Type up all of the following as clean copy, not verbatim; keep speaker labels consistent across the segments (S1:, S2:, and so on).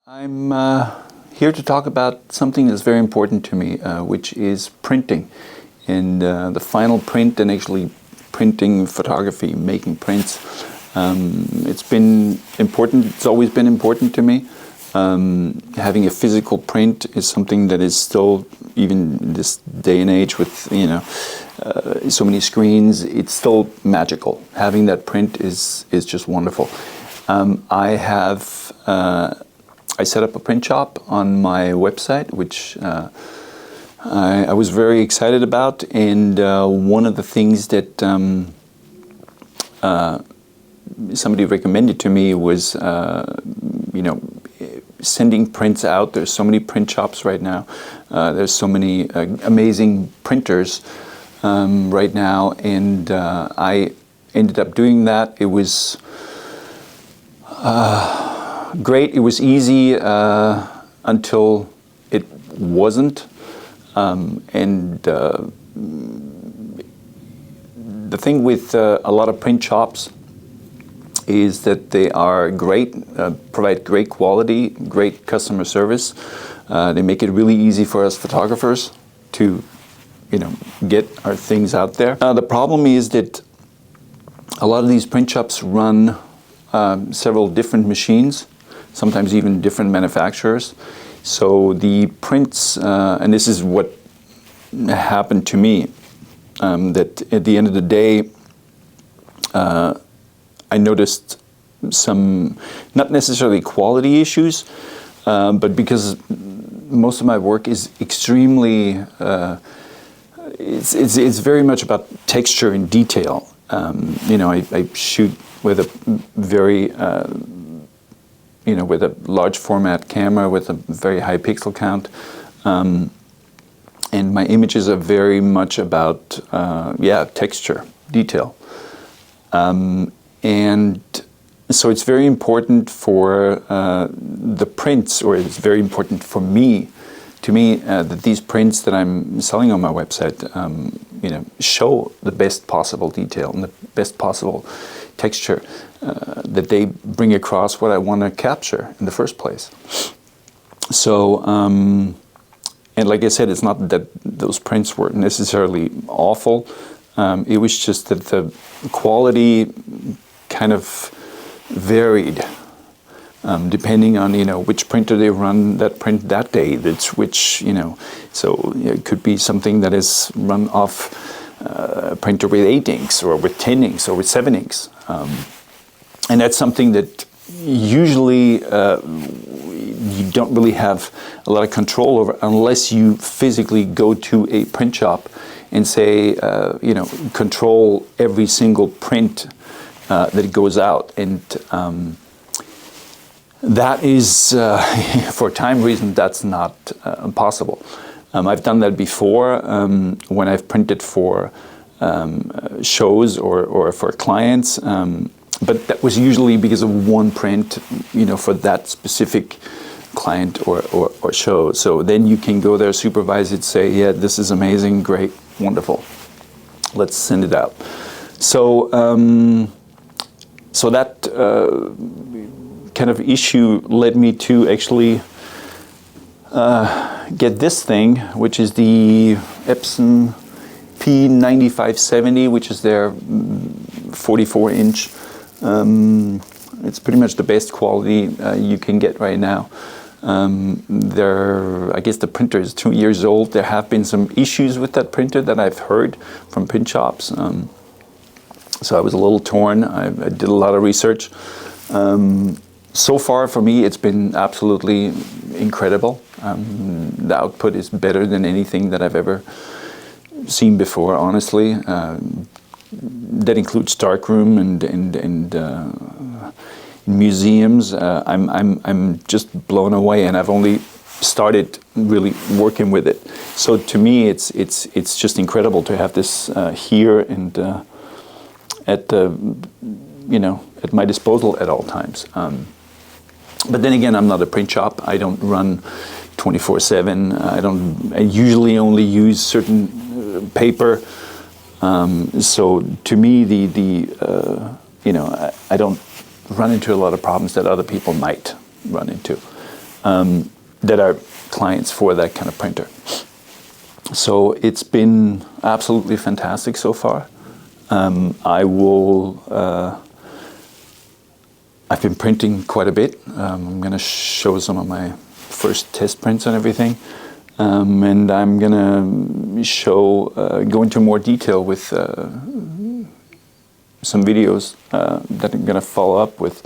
S1: I'm here to talk about something that's very important to me, which is printing. And the final print and actually printing photography, making prints. It's been important, it's always been important to me. Having a physical print is something that is still, even in this day and age with, so many screens, it's still magical. Having that print is just wonderful. I set up a print shop on my website, which I was very excited about, and one of the things that somebody recommended to me was, sending prints out. There's so many print shops right now. There's so many amazing printers right now, and I ended up doing that. It was great. It was easy until it wasn't. The thing with a lot of print shops is that they are great, provide great quality, great customer service. They make it really easy for us photographers to, get our things out there. The problem is that a lot of these print shops run several different machines, sometimes even different manufacturers. So the prints, and this is what happened to me, that at the end of the day, I noticed some, not necessarily quality issues, but because most of my work is extremely, it's very much about texture and detail. I shoot with a very, with a large format camera with a very high pixel count. And my images are very much about, texture, detail. And so it's very important for the prints, or it's very important for me, that these prints that I'm selling on my website, show the best possible detail and the best possible texture, that they bring across what I want to capture in the first place. So, and like I said, it's not that those prints were necessarily awful. It was just that the quality kind of varied depending on which printer they run that print that day. That's which so it could be something that is run off a printer with 8 inks or with 10 inks or with 7 inks, and that's something that usually you don't really have a lot of control over unless you physically go to a print shop and say, control every single print that goes out. And that is, for time reasons, that's not possible. I've done that before when I've printed for shows or for clients, but that was usually because of one print, for that specific client or show. So then you can go there, supervise it, say, yeah, this is amazing, great, wonderful, let's send it out. So so that kind of issue led me to actually get this thing, which is the Epson P9570, which is their 44-inch. It's pretty much the best quality you can get right now. I guess the printer is 2 years old. There have been some issues with that printer that I've heard from print shops. So I was a little torn. I did a lot of research. So far for me, it's been absolutely incredible. The output is better than anything that I've ever seen before, honestly. That includes darkroom and museums. I'm just blown away, and I've only started really working with it. So to me, it's just incredible to have this here and at my disposal at all times. But then again, I'm not a print shop. I don't run 24/7. I usually only use certain paper. So to me, I don't run into a lot of problems that other people might run into. that are clients for that kind of printer. So it's been absolutely fantastic so far. I've been printing quite a bit. I'm going to show some of my first test prints and everything. And I'm going to go into more detail with some videos that I'm going to follow up with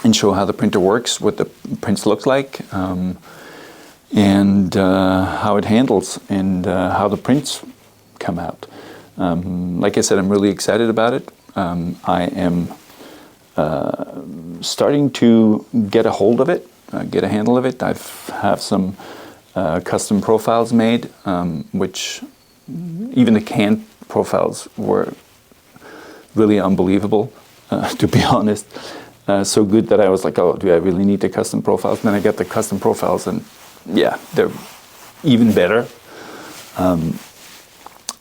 S1: and show how the printer works, what the prints look like, and how it handles, and how the prints come out. Like I said, I'm really excited about it. I am starting to get a hold of it, get a handle of it. I have some custom profiles made, which even the canned profiles were really unbelievable, to be honest. So good that I was like, oh, do I really need the custom profiles? And then I get the custom profiles, and yeah, they're even better.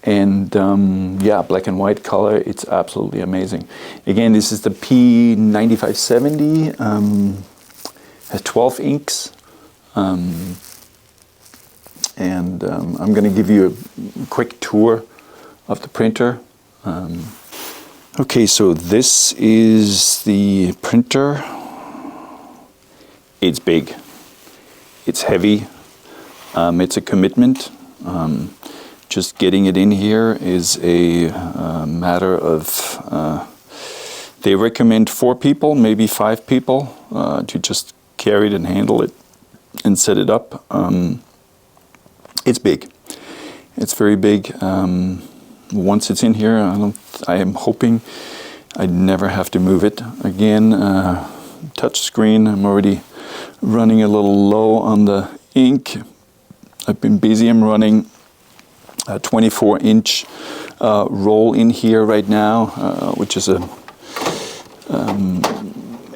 S1: Yeah, black and white color, it's absolutely amazing. Again, this is the P9570, has 12 inks. I'm going to give you a quick tour of the printer. Okay, so this is the printer. It's big, it's heavy, it's a commitment. Just getting it in here is a matter of, they recommend 4 people, maybe 5 people, to just carry it and handle it and set it up. It's big. It's very big. Once it's in here, I am hoping I'd never have to move it again. Touch screen, I'm already running a little low on the ink. I've been busy. I'm running a 24-inch roll in here right now, which is a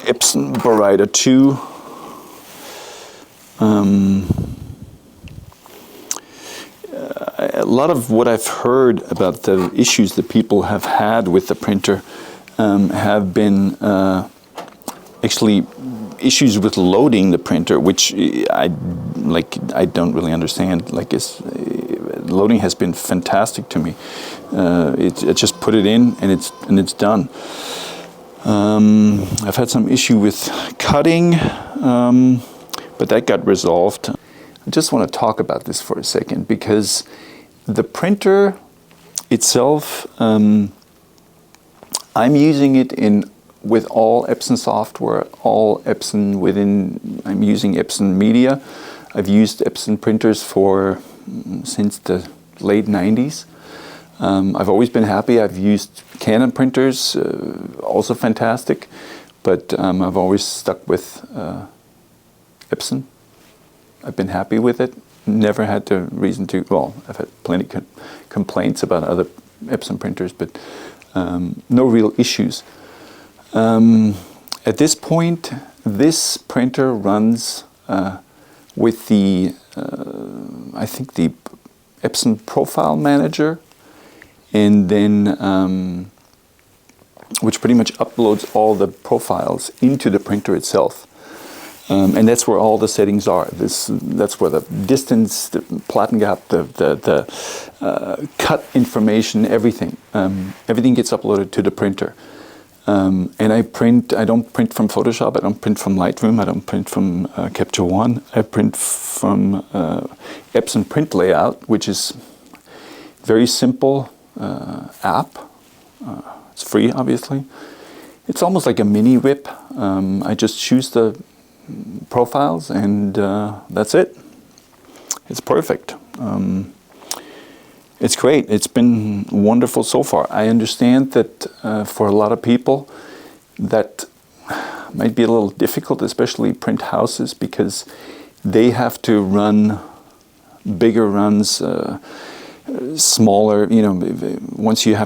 S1: Epson P9570. A lot of what I've heard about the issues that people have had with the printer have been actually issues with loading the printer, which I don't really understand. Loading has been fantastic to me. I just put it in and it's done. I've had some issue with cutting, but that got resolved. I just want to talk about this for a second, because the printer itself, I'm using it with all Epson software, all Epson I'm using Epson Media. I've used Epson printers since the late 90s. I've always been happy. I've used Canon printers, also fantastic, but I've always stuck with Epson. I've been happy with it. Never had the reason to, well, I've had plenty of complaints about other Epson printers, but no real issues. At this point, this printer runs with the, I think the Epson Profile Manager, and then which pretty much uploads all the profiles into the printer itself. And that's where all the settings are. That's where the distance, the platen gap, the cut information, everything. Everything gets uploaded to the printer. And I don't print from Photoshop, I don't print from Lightroom, I don't print from Capture One. I print from Epson Print Layout, which is very simple app. It's free, obviously. It's almost like a mini whip. I just choose the profiles and that's it. It's perfect. It's great. It's been wonderful so far. I understand that for a lot of people that might be a little difficult, especially print houses, because they have to run bigger runs, smaller. You know, once you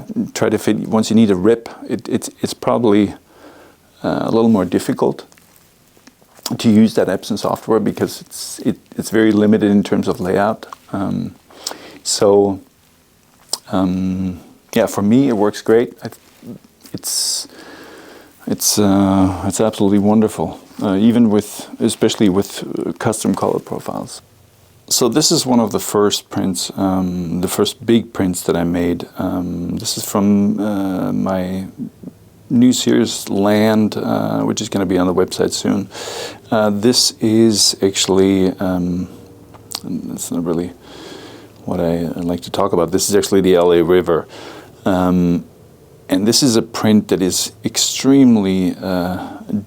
S1: need a rip, it's probably a little more difficult to use that Epson software, because it's very limited in terms of layout. Yeah, for me it works great. It's absolutely wonderful, especially with custom color profiles. So this is one of the first prints, the first big prints that I made. This is from my new series Land, which is going to be on the website soon. This is actually, that's not really what I like to talk about. This is actually the LA River. And this is a print that is extremely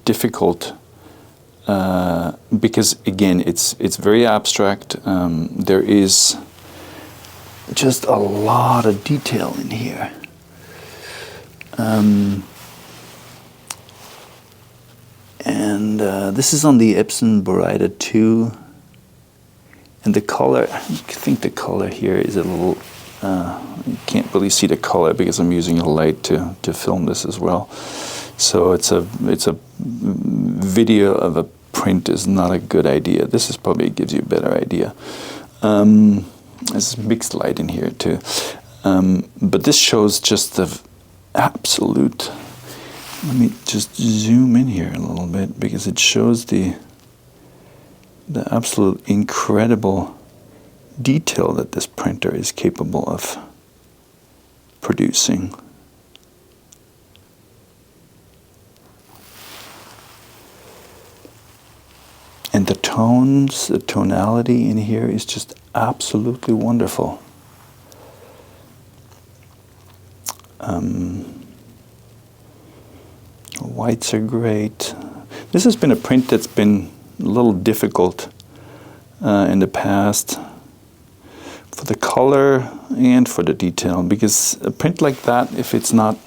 S1: difficult because, again, it's very abstract. There is just a lot of detail in here. This is on the Epson P9570. And the color, I think the color here is a little, you can't really see the color because I'm using a light to film this as well. So it's a video of a print is not a good idea. This is probably gives you a better idea. There's mixed light in here too. But this shows just the absolute, let me just zoom in here a little bit because it shows the absolute incredible detail that this printer is capable of producing. And the tones, the tonality in here is just absolutely wonderful. Whites are great. This has been a print that's been a little difficult in the past for the color and for the detail, because a print like that, if it's not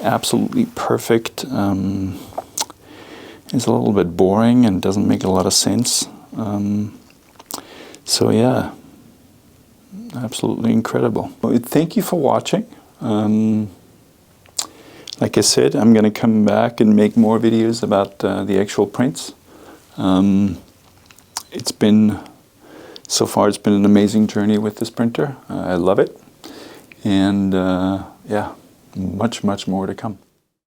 S1: absolutely perfect, is a little bit boring and doesn't make a lot of sense. So yeah, absolutely incredible. Well, thank you for watching. Like I said, I'm going to come back and make more videos about the actual prints. It's been, so far it's been an amazing journey with this printer. I love it. And yeah, much more to come.